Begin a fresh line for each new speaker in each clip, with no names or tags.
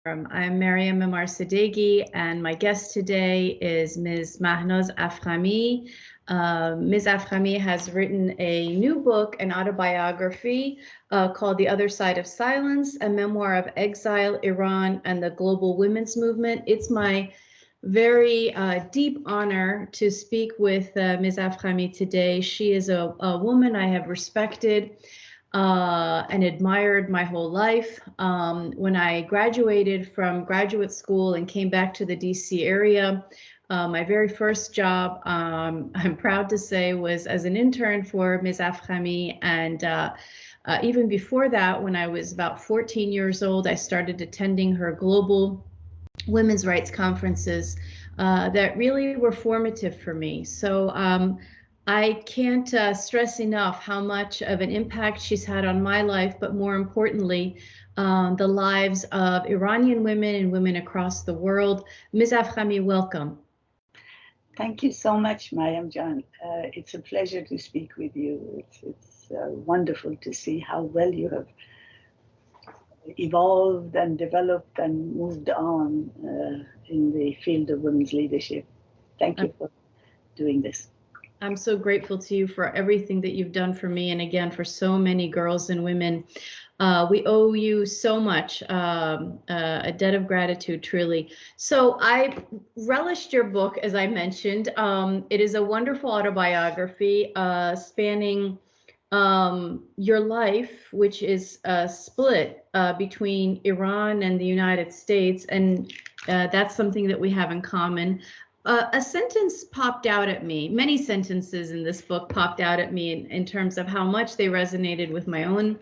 I'm Maryam Sadeghi, and my guest today is Ms. Mahnaz Afkhami. Ms. Afkhami has written a new book, an autobiography called The Other Side of Silence, a Memoir of Exile, Iran, and the Global Women's Movement. It's my very deep honor to speak with Ms. Afkhami today. She is a woman I have respected and admired my whole life. When I graduated from graduate school and came back to the DC area, my very first job, I'm proud to say, was as an intern for Ms. Afkhami. And even before that, when I was about 14 years old, I started attending her global women's rights conferences that really were formative for me. So I can't stress enough how much of an impact she's had on my life, but more importantly, the lives of Iranian women and women across the world. Ms. Afkhami, welcome.
Thank you so much, Mayam Jan. It's a pleasure to speak with you. It's wonderful to see how well you have evolved and developed and moved on in the field of women's leadership. Thank you for doing this.
I'm so grateful to you for everything that you've done for me, and again, for so many girls and women. We owe you so much, a debt of gratitude, truly. So I relished your book, as I mentioned. It is a wonderful autobiography spanning your life, which is split between Iran and the United States, and that's something that we have in common. A sentence popped out at me. Many sentences in this book popped out at me in terms of how much they resonated with my own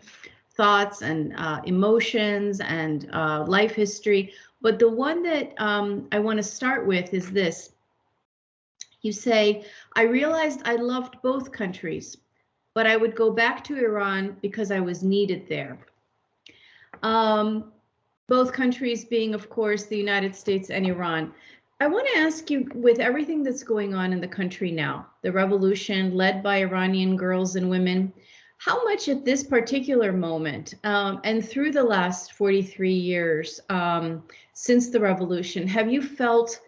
thoughts and emotions and life history. But the one that I want to start with is this. You say, I realized I loved both countries, but I would go back to Iran because I was needed there. Both countries being, of course, the United States and Iran. I want to ask you, with everything that's going on in the country now, the revolution led by Iranian girls and women, how much at this particular moment and through the last 43 years since the revolution, have you felt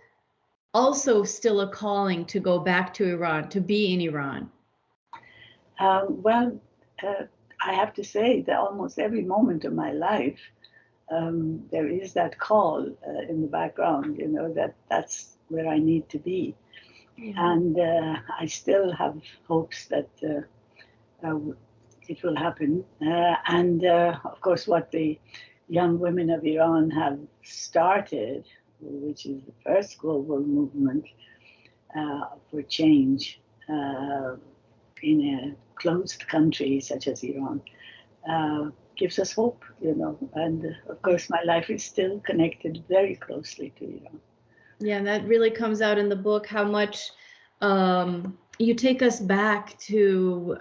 also still a calling to go back to Iran, to be in Iran?
Well, I have to say that almost every moment of my life, there is that call in the background, you know, that's where I need to be. Yeah. And I still have hopes that it will happen. Of course, what the young women of Iran have started, which is the first global movement for change in a closed country such as Iran, gives us hope, you know, and of course my life is still connected very closely to Iran.
Yeah, and that really comes out in the book, how much you take us back to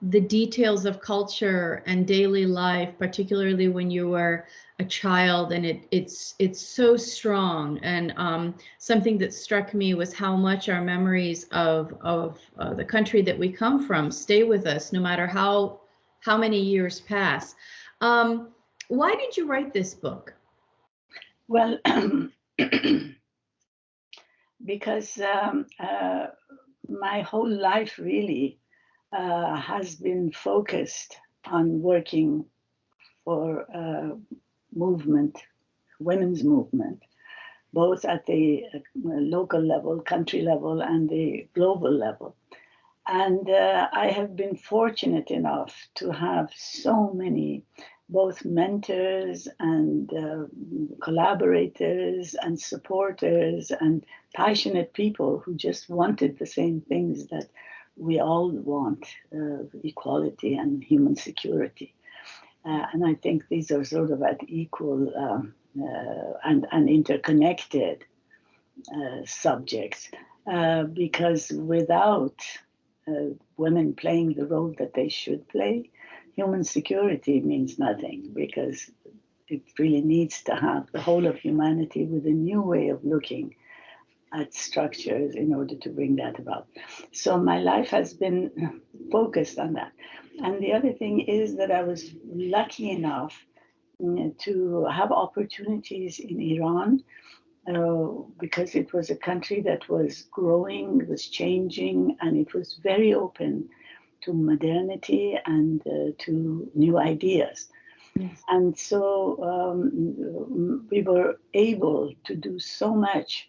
the details of culture and daily life, particularly when you were a child, and it's so strong. And something that struck me was how much our memories of the country that we come from stay with us, no matter how many years pass. Why did you write this book?
Well, because my whole life really has been focused on working for movement, women's movement, both at the local level, country level, and the global level. And I have been fortunate enough to have so many, both mentors and collaborators and supporters and passionate people who just wanted the same things that we all want, equality and human security. And I think these are sort of at equal and interconnected subjects, because without women playing the role that they should play, human security means nothing, because it really needs to have the whole of humanity with a new way of looking at structures in order to bring that about. So my life has been focused on that. And the other thing is that I was lucky enough to have opportunities in Iran, because it was a country that was growing, it was changing, and it was very open to modernity and to new ideas.
Yes.
And so we were able to do so much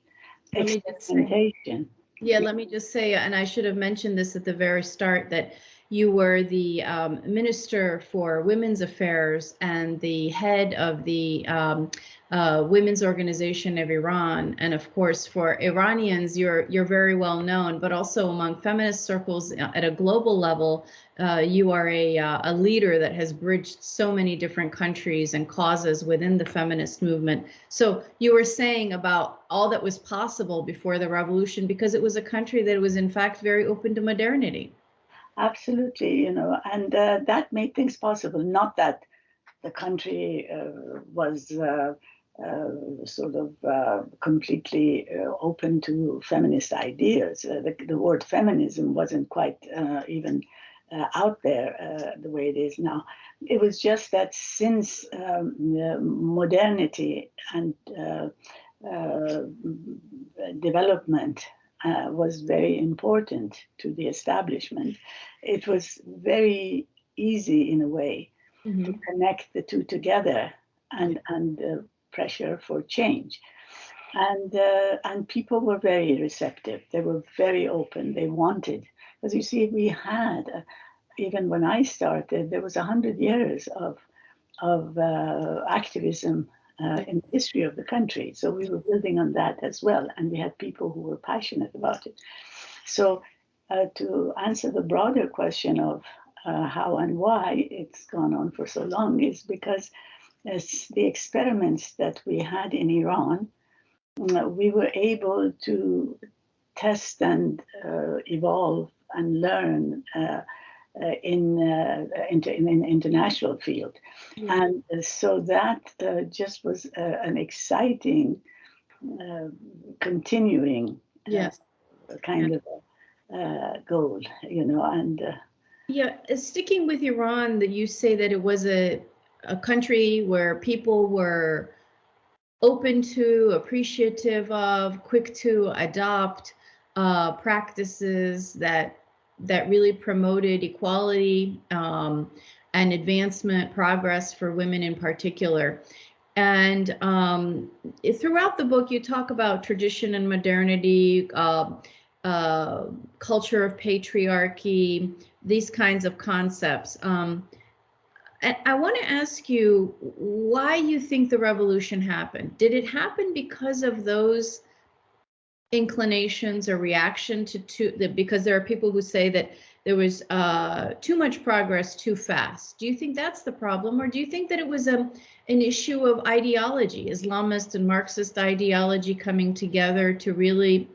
Let me just say,
experimentation.
yeah, let me just say, and I should have mentioned this at the very start, that you were the Minister for Women's Affairs and the head of the Women's Organization of Iran. And of course, for Iranians, you're very well known, but also among feminist circles at a global level, you are a leader that has bridged so many different countries and causes within the feminist movement. So you were saying about all that was possible before the revolution, because it was a country that was in fact very open to modernity.
Absolutely, and that made things possible. Not that the country was sort of completely open to feminist ideas. The word feminism wasn't quite even out there the way it is now. It was just that since modernity and development was very important to the establishment, it was very easy in a way to connect the two together and pressure for change. And people were very receptive. They were very open. They wanted, because you see, we had, even when I started, there was 100 years of activism in the history of the country. So we were building on that as well. And we had people who were passionate about it. So to answer the broader question of how and why it's gone on for so long, is because as the experiments that we had in Iran, we were able to test and evolve and learn in international field. And so that just was an exciting, continuing kind of goal, and
sticking with Iran, that you say that it was a country where people were open to, appreciative of, quick to adopt practices that really promoted equality and advancement, progress for women in particular. And throughout the book, you talk about tradition and modernity, culture of patriarchy, these kinds of concepts. And I want to ask you why you think the revolution happened. Did it happen because of those inclinations or reaction because there are people who say that there was too much progress too fast? Do you think that's the problem, or do you think that it was an issue of ideology, Islamist and Marxist ideology coming together to really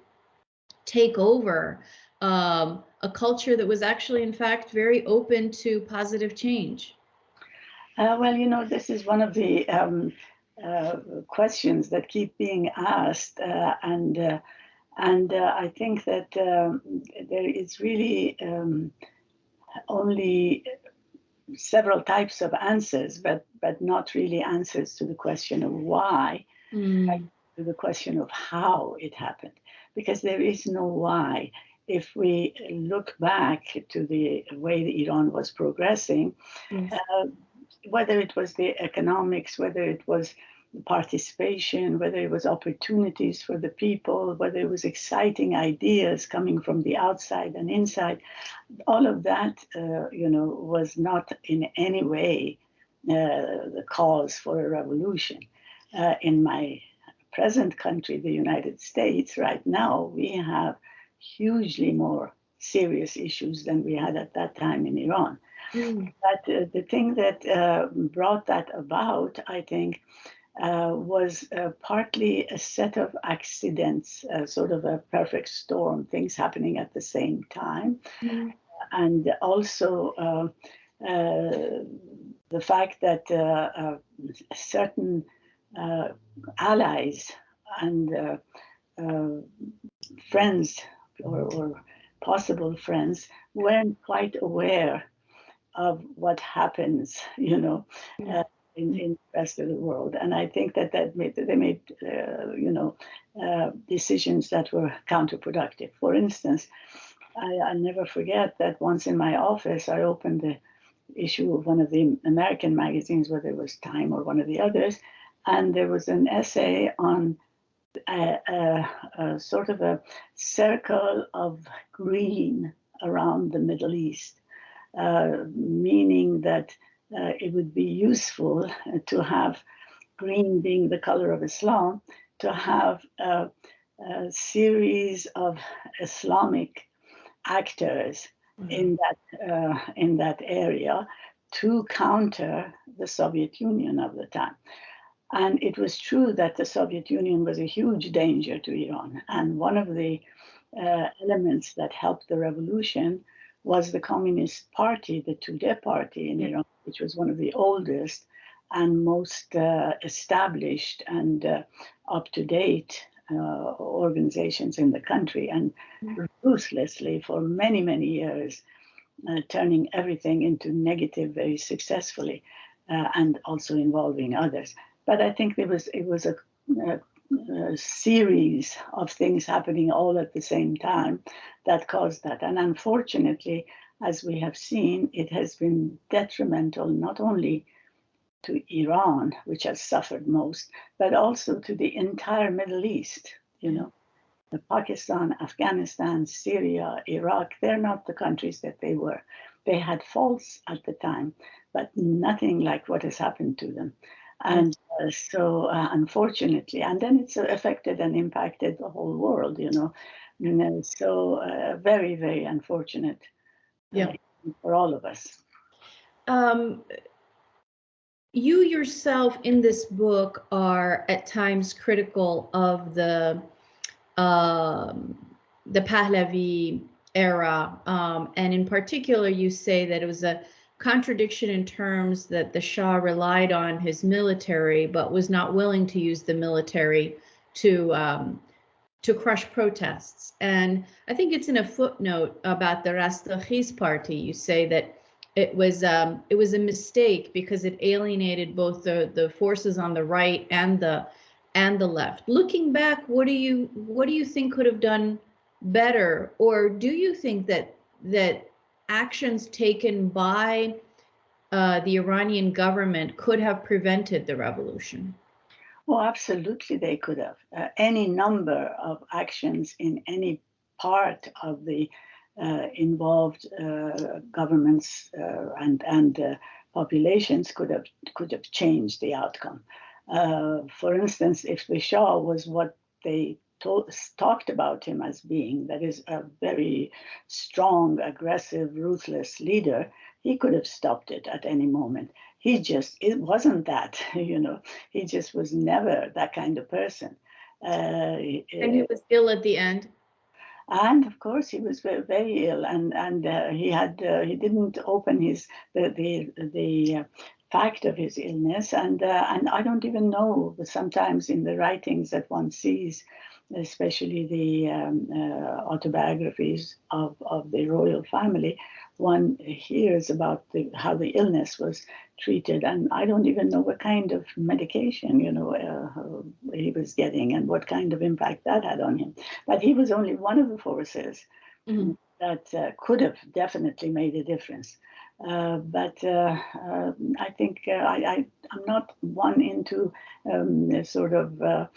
take over a culture that was actually, in fact, very open to positive change?
Well, this is one of the questions that keep being asked, and I think that there is really only several types of answers, but not really answers to the question of why, to the question of how it happened, because there is no why. If we look back to the way that Iran was progressing, whether it was the economics, whether it was participation, whether it was opportunities for the people, whether it was exciting ideas coming from the outside and inside, all of that, was not in any way the cause for a revolution. In my present country, the United States, right now, we have hugely more serious issues than we had at that time in Iran. But the thing that brought that about, I think, was partly a set of accidents, sort of a perfect storm, things happening at the same time. And also the fact that certain allies and friends or possible friends weren't quite aware of what happens, in the rest of the world. And I think that they made decisions that were counterproductive. For instance, I'll never forget that once in my office, I opened the issue of one of the American magazines, whether it was Time or one of the others, and there was an essay on a sort of a circle of green around the Middle East, meaning that it would be useful to have green being the color of Islam, to have a series of Islamic actors in that area to counter the Soviet Union of the time. And it was true that the Soviet Union was a huge danger to Iran. And one of the elements that helped the revolution was the Communist Party, the Tudeh Party in Iran, which was one of the oldest and most established and up-to-date organizations in the country, and ruthlessly for many, many years, turning everything into negative very successfully, and also involving others. But I think it was a series of things happening all at the same time that caused that. And unfortunately, as we have seen, it has been detrimental not only to Iran, which has suffered most, but also to the entire Middle East. Pakistan, Afghanistan, Syria, Iraq, they're not the countries that they were. They had faults at the time, but nothing like what has happened to them. And so unfortunately, and then it's affected and impacted the whole world, so very, very unfortunate for all of us.
You yourself in this book are at times critical of the Pahlavi era, and in particular, you say that it was a contradiction in terms that the Shah relied on his military, but was not willing to use the military to crush protests. And I think it's in a footnote about the Rastakhi's party. You say that it was a mistake because it alienated both the forces on the right and the left. Looking back, what do you think could have done better, or do you think that actions taken by the Iranian government could have prevented the revolution?
Well, absolutely, they could have. Any number of actions in any part of the involved governments and populations could have changed the outcome. For instance, if the Shah was what they talked about him as being, that is a very strong, aggressive, ruthless leader, he could have stopped it at any moment. It wasn't that, he just was never that kind of person.
And he was ill at the end.
And of course, he was very, very ill, and he didn't open the fact of his illness, and I don't even know. Sometimes in the writings that one sees, especially the autobiographies of the royal family, one hears about how the illness was treated, and I don't even know what kind of medication he was getting and what kind of impact that had on him. But he was only one of the forces that could have definitely made a difference. But I think I'm not one into sort of the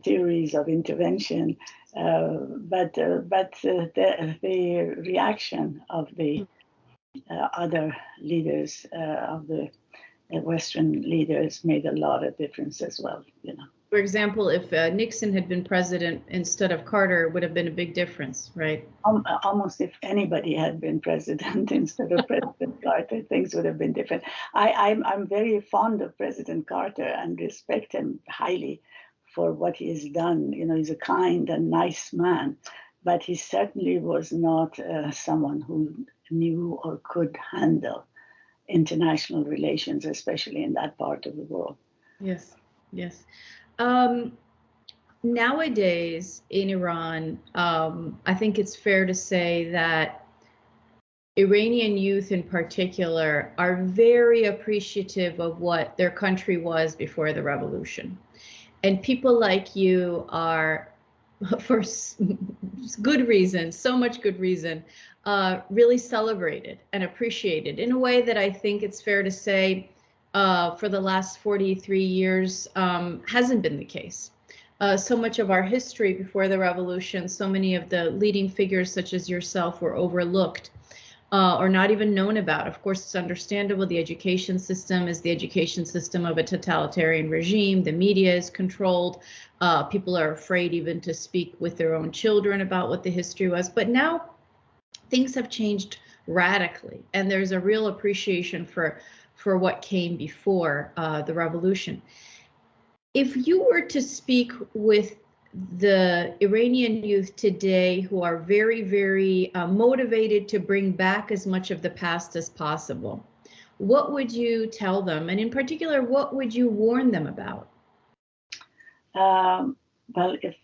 theories of intervention, but the reaction of the other leaders, of the Western leaders, made a lot of difference as well.
For example, if Nixon had been president instead of Carter, it would have been a big difference, right?
Almost if anybody had been president instead of President Carter, things would have been different. I'm very fond of President Carter and respect him highly for what he has done. He's a kind and nice man, but he certainly was not someone who knew or could handle international relations, especially in that part of the world.
Yes. Nowadays in Iran, I think it's fair to say that Iranian youth in particular are very appreciative of what their country was before the revolution. And people like you are, for good reason, so much good reason, really celebrated and appreciated in a way that I think it's fair to say for the last 43 years hasn't been the case. So much of our history before the revolution, so many of the leading figures such as yourself were overlooked or not even known about. Of course, it's understandable. The education system is the education system of a totalitarian regime. The media is controlled. People are afraid even to speak with their own children about what the history was. But now things have changed radically, and there's a real appreciation for what came before the revolution. If you were to speak with the Iranian youth today who are very, very motivated to bring back as much of the past as possible, what would you tell them? And in particular, what would you warn them about?
Well,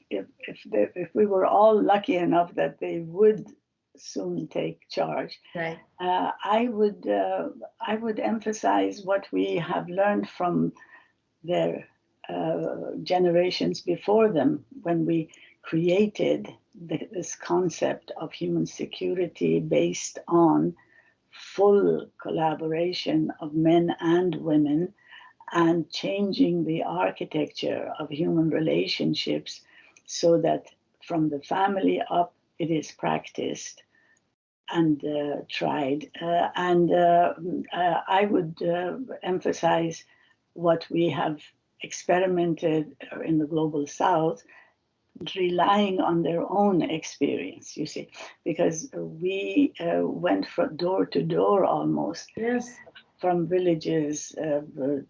if we were all lucky enough that they would soon take charge,
right.
I would emphasize what we have learned from their generations before them, when we created this concept of human security based on full collaboration of men and women, and changing the architecture of human relationships so that from the family up it is practiced and tried. I would emphasize what we have experimented in the global South, relying on their own experience, you see, because we went from door to door almost.
Yes.
From villages,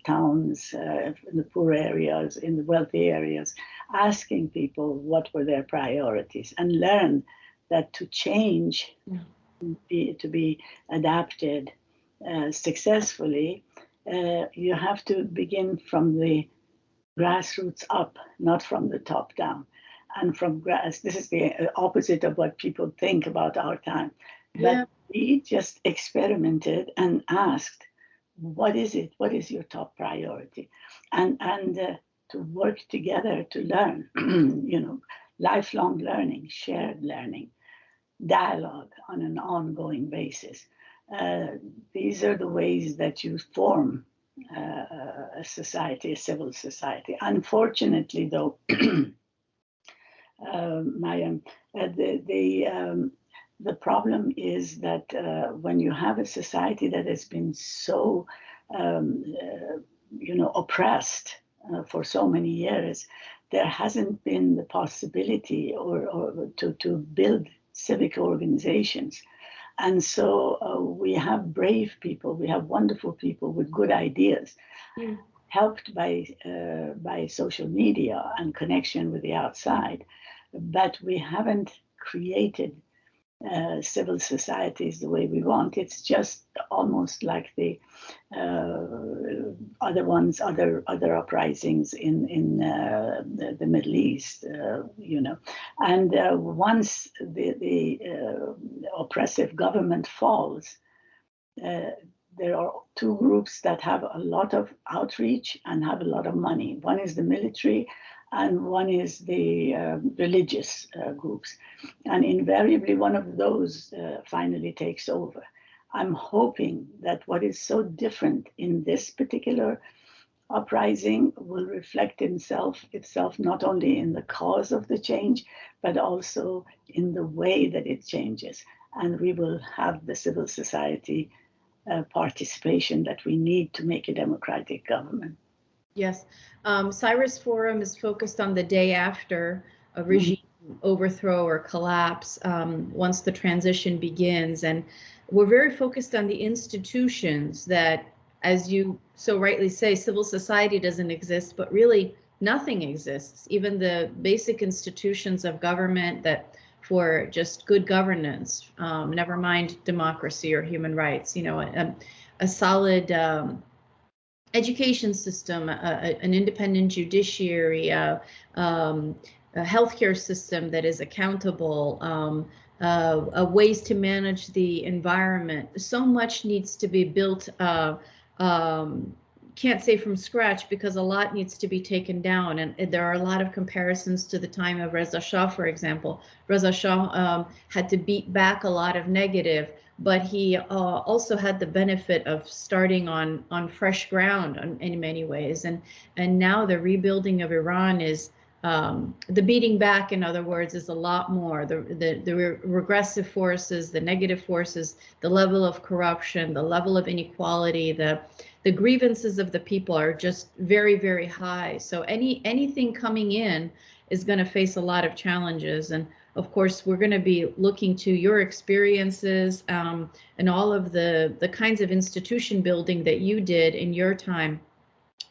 towns, in the poor areas, in the wealthy areas, asking people what were their priorities, and learn that to change, to be adapted successfulally, you have to begin from the grassroots up, not from the top down. And from this is the opposite of what people think about our time.
Yeah.
But we just experimented and asked, what is it? What is your top priority? And to work together to learn, lifelong learning, shared learning, dialogue on an ongoing basis. These are the ways that you form a society, a civil society. Unfortunately, though, Mayam, the problem is that when you have a society that has been so, oppressed for so many years, there hasn't been the possibility or to build civic organizations. And so we have brave people, we have wonderful people with good ideas, helped by social media and connection with the outside. But we haven't created civil societies the way we want. It's just almost like the other uprisings in the Middle East, And once the oppressive government falls, there are two groups that have a lot of outreach and have a lot of money. One is the military, and one is the religious groups. And invariably, one of those finally takes over. I'm hoping that what is so different in this particular uprising will reflect itself not only in the cause of the change, but also in the way that it changes. And we will have the civil society participation that we need to make a democratic government.
Yes. Cyrus Forum is focused on the day after a regime overthrow or collapse, once the transition begins. And we're very focused on the institutions that, as you so rightly say, civil society doesn't exist, but really nothing exists. Even the basic institutions of government that for just good governance, never mind democracy or human rights, a solid education system, an independent judiciary, a healthcare system that is accountable, ways to manage the environment. So much needs to be built. Can't say from scratch because a lot needs to be taken down, and there are a lot of comparisons to the time of Reza Shah, for example. Reza Shah had to beat back a lot of negative, but he also had the benefit of starting on fresh ground in many ways, and now the rebuilding of Iran is the beating back, in other words, is a lot more. The regressive forces, the negative forces, the level of corruption, the level of inequality, the grievances of the people are just very, very high. So anything coming in is going to face a lot of challenges. And of course, we're going to be looking to your experiences and all of the kinds of institution building that you did in your time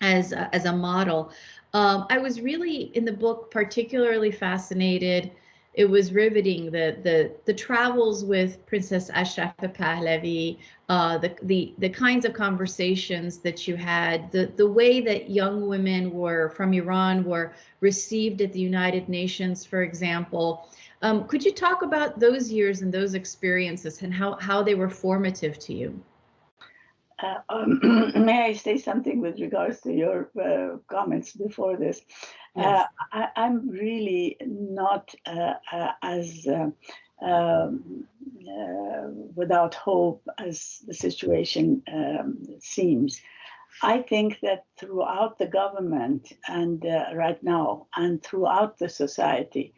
as a model. I was really, in the book, particularly fascinated. It was riveting, the travels with Princess Ashrafa Pahlavi, the kinds of conversations that you had, the way that young women from Iran were received at the United Nations, for example. Could you talk about those years and those experiences and how they were formative to you?
May I say something with regards to your comments before this?
Yes.
I'm really not as without hope as the situation seems. I think that throughout the government and right now and throughout the society,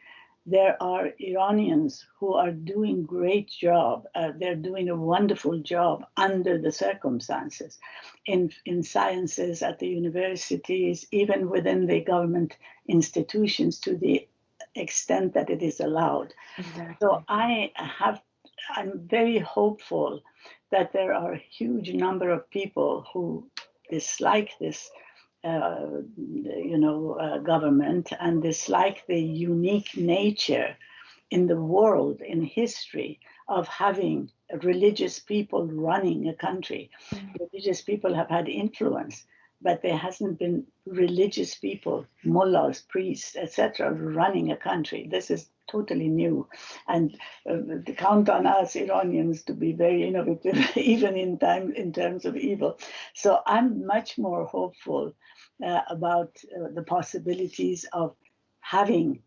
there are Iranians who are doing great job. They're doing a wonderful job under the circumstances in sciences at the universities, even within the government institutions to the extent that it is allowed.
Exactly.
So I'm very hopeful that there are a huge number of people who dislike this government and dislike the unique nature in the world, in history, of having religious people running a country. Religious people have had influence, but there hasn't been religious people, mullahs, priests, etc., running a country. This is totally new, and count on us Iranians to be very innovative, even in terms of evil. So I'm much more hopeful about the possibilities of having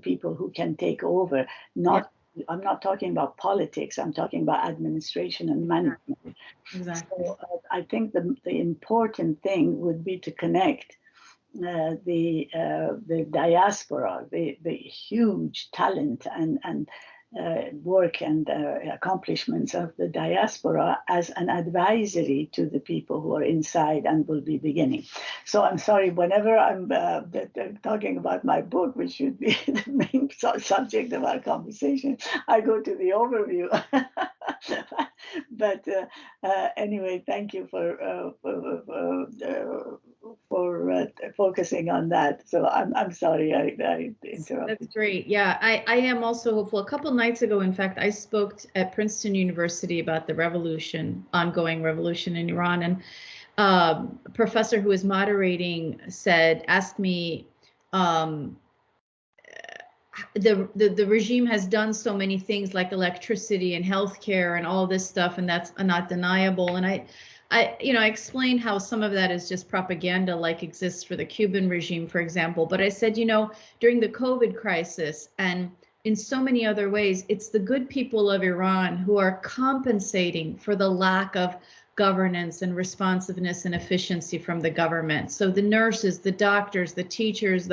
people who can take over. I'm not talking about politics. I'm talking about administration and management.
Exactly.
So I think the important thing would be to connect the diaspora, the huge talent and work and accomplishments of the diaspora as an advisory to the people who are inside and will be beginning. So I'm sorry, whenever I'm talking about my book, which should be the main subject of our conversation, I go to the overview. But anyway, thank you for focusing on that. So I'm sorry I interrupted.
That's great. Yeah, I am also hopeful. A couple nights ago, in fact, I spoke at Princeton University about the ongoing revolution in Iran, and a professor who was moderating asked me, the regime has done so many things like electricity and healthcare and all this stuff, and that's not deniable. And I explained how some of that is just propaganda, like exists for the Cuban regime, for example. But I said, during the COVID crisis and in so many other ways, it's the good people of Iran who are compensating for the lack of governance and responsiveness and efficiency from the government. So the nurses, the doctors, the teachers,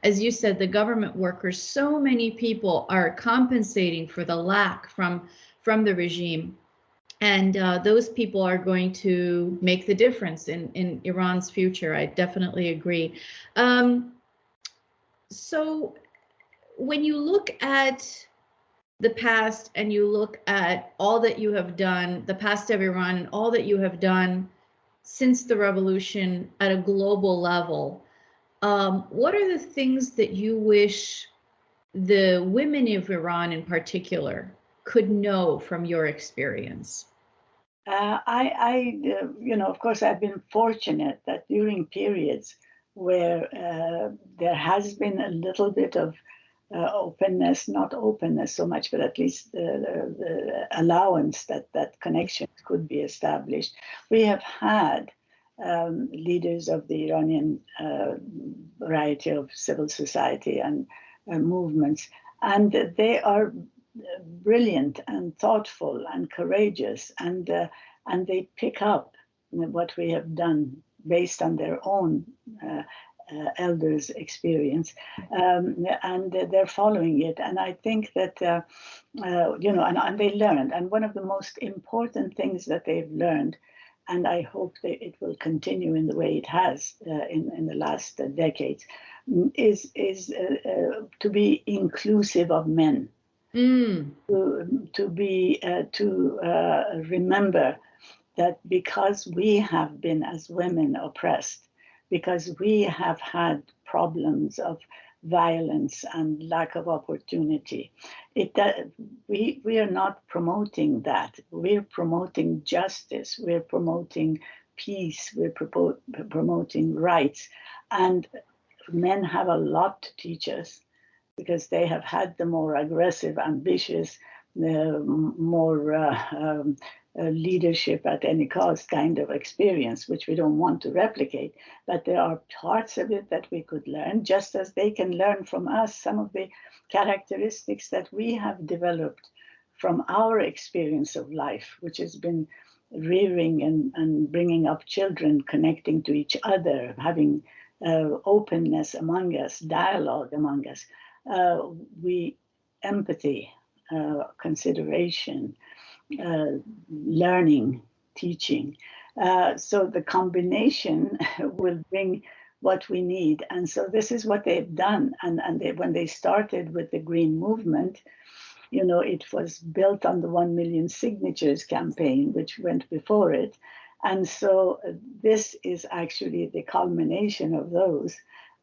as you said, the government workers, so many people are compensating for the lack from the regime. And those people are going to make the difference in Iran's future. I definitely agree. So when you look at the past and you look at all that you have done, the past of Iran and all that you have done since the revolution at a global level, what are the things that you wish the women of Iran in particular could know from your experience?
Of course, I've been fortunate that during periods where there has been a little bit of openness, not openness so much, but at least the allowance that connection could be established. We have had leaders of the Iranian variety of civil society and movements, and they are brilliant and thoughtful and courageous, and they pick up what we have done based on their own elders' experience, and they're following it. And I think that and they learned. And one of the most important things that they've learned, and I hope that it will continue in the way it has in the last decades, is to be inclusive of men. To remember that because we have been as women oppressed, because we have had problems of violence and lack of opportunity, we are not promoting that. We're promoting justice. We're promoting peace. We're promoting rights. And men have a lot to teach us, because they have had the more aggressive, ambitious, more leadership at any cost kind of experience, which we don't want to replicate. But there are parts of it that we could learn, just as they can learn from us some of the characteristics that we have developed from our experience of life, which has been rearing and bringing up children, connecting to each other, having openness among us, dialogue among us. Empathy, consideration, learning, teaching. So the combination will bring what we need. And so this is what they've done. And when they started with the Green Movement, it was built on the 1 million signatures campaign, which went before it. And so this is actually the culmination of those.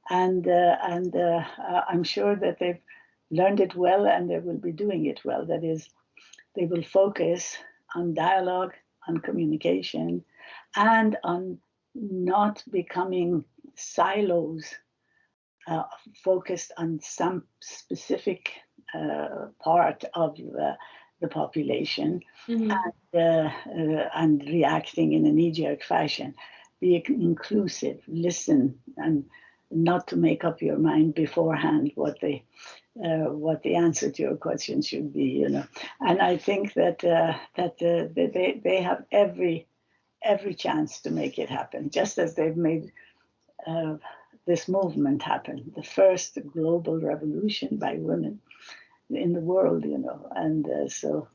And I'm sure that they've learned it well, and they will be doing it well. That is, they will focus on dialogue, on communication, and on not becoming silos focused on some specific part of the population, and reacting in a knee-jerk fashion. Be inclusive, listen, and not to make up your mind beforehand what the answer to your question should be, And I think that they have every chance to make it happen, just as they've made this movement happen, the first global revolution by women in the world, And so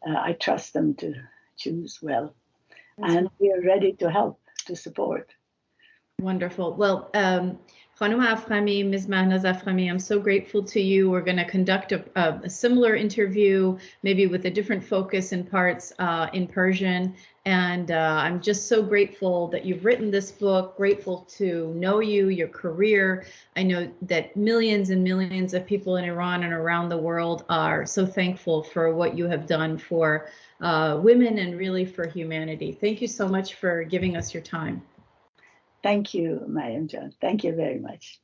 I trust them to choose well, and we are ready to help, to support.
Wonderful. Well, Khanum Afkhami, Ms. Mahnaz Afkhami, I'm so grateful to you. We're going to conduct a similar interview, maybe with a different focus in parts in Persian. And I'm just so grateful that you've written this book, grateful to know you, your career. I know that millions and millions of people in Iran and around the world are so thankful for what you have done for women and really for humanity. Thank you so much for giving us your time.
Thank you, Mayam John. Thank you very much.